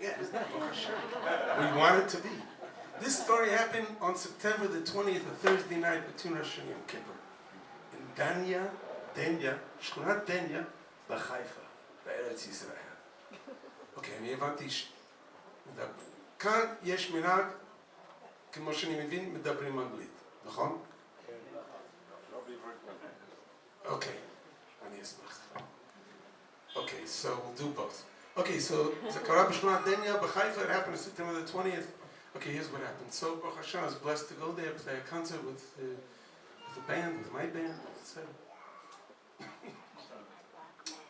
Yeah, isn't that Baruch Hashem? We want it to be. This story happened on September the 20th, a Thursday night between Rosh Hashanah and Yom Kippur. In Denya, Shkunat Denya, בחיפה, בארץ ישראל. אוקיי, אני הבנתי כאן יש מנהג, כמו שאני מבין, מדברים אנגלית, נכון? אוקיי, אני אשמח. אוקיי, so we'll do both. Okay, so זה קרה בשכונת דניה, בחיפה, it happened on September the 20th. Okay, here's what happened. So, Baruch Hashem, I was blessed to go there, play a concert with the band, with my band, etc.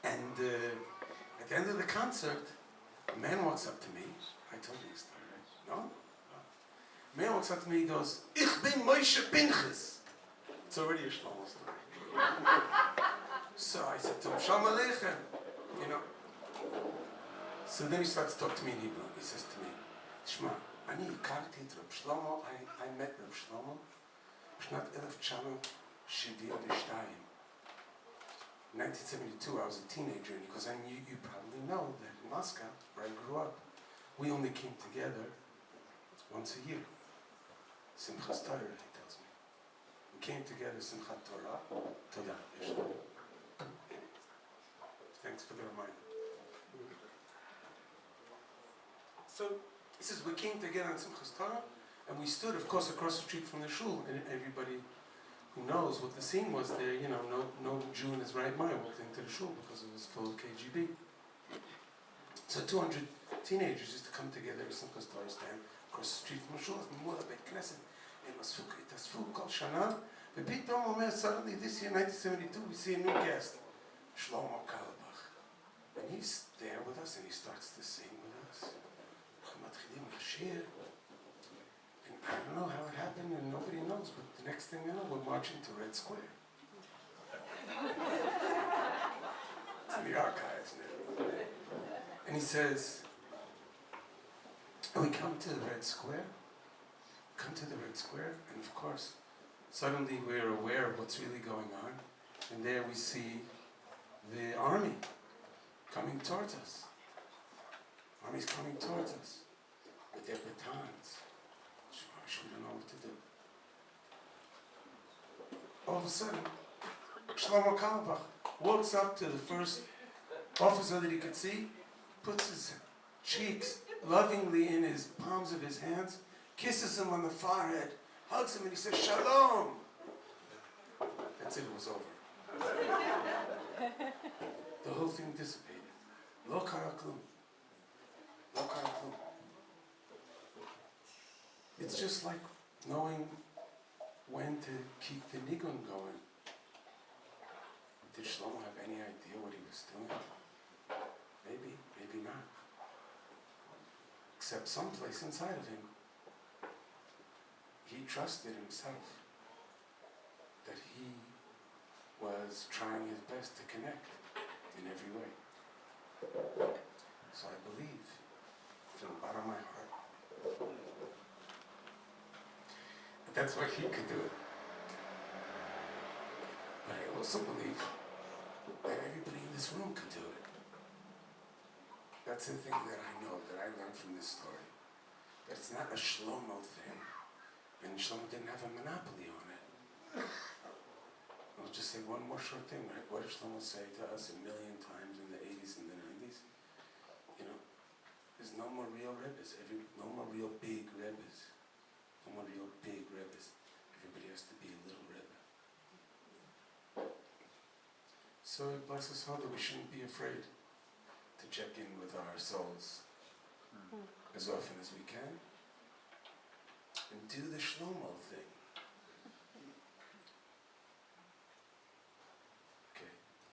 And at the end of the concert, a man walks up to me. I told you this story, right? No? A man walks up to me, he goes, Ich bin Moshe Pinchas. It's already a Shlomo story. So I said to him, Shalom Aleichem, you know. So then he starts to talk to me in Hebrew. He says to me, Shema, אני הכרתי את רב שלמה, I met רב שלמה בשנת 1972. In 1972, I was a teenager, and he goes, and you probably know that in Moscow, where I grew up, we only came together once a year. Simchas Torah, he tells me. We came together, Simchat Torah. Toda. Thanks for the reminder. So, he says, we came together on Simchas Torah, and we stood, of course, across the street from the shul, and everybody who knows what the scene was there, you know, no Jew in his right mind walked into the shul because it was full of KGB. So 200 teenagers used to come together at Simchas Torah stand across the street from the shul, ממול בית כנסת, הם התאספו כל שנה, ופתאום אומר, suddenly this year, 1972, we see a new guest, Shlomo Carlebach. And he's there with us, and he starts to sing with us. אנחנו מתחילים לשיר. I don't know how it happened, and nobody knows, but the next thing I know, we're marching to Red Square. It's in the archives now. And he says, we come to the Red Square, and of course, suddenly we're aware of what's really going on, and there we see the army coming towards us. Army's coming towards us with their batons. We don't know what to do. All of a sudden, Shlomo Carlebach walks up to the first officer that he could see, puts his cheeks lovingly in his palms of his hands, kisses him on the forehead, hugs him, and he says, Shalom! That's it, it was over. The whole thing dissipated. Lo kara klum. Lo kara klum. It's just like knowing when to keep the nigun going. Did Shlomo have any idea what he was doing? Maybe, maybe not. Except someplace inside of him, he trusted himself that he was trying his best to connect in every way. So I believe from the bottom of my heart that's why he could do it. But I also believe that everybody in this room could do it. That's the thing that I know, that I learned from this story. That it's not a Shlomo thing, and Shlomo didn't have a monopoly on it. I'll just say one more short thing, right? What did Shlomo say to us a million times in the 80s and the 90s? You know, there's no more real Rebbes, no more real big Rebbes. No more real big Rebbes. Everybody has to be a little Rebbe. So bless us all that we shouldn't be afraid to check in with our souls as often as we can and do the Shlomo thing.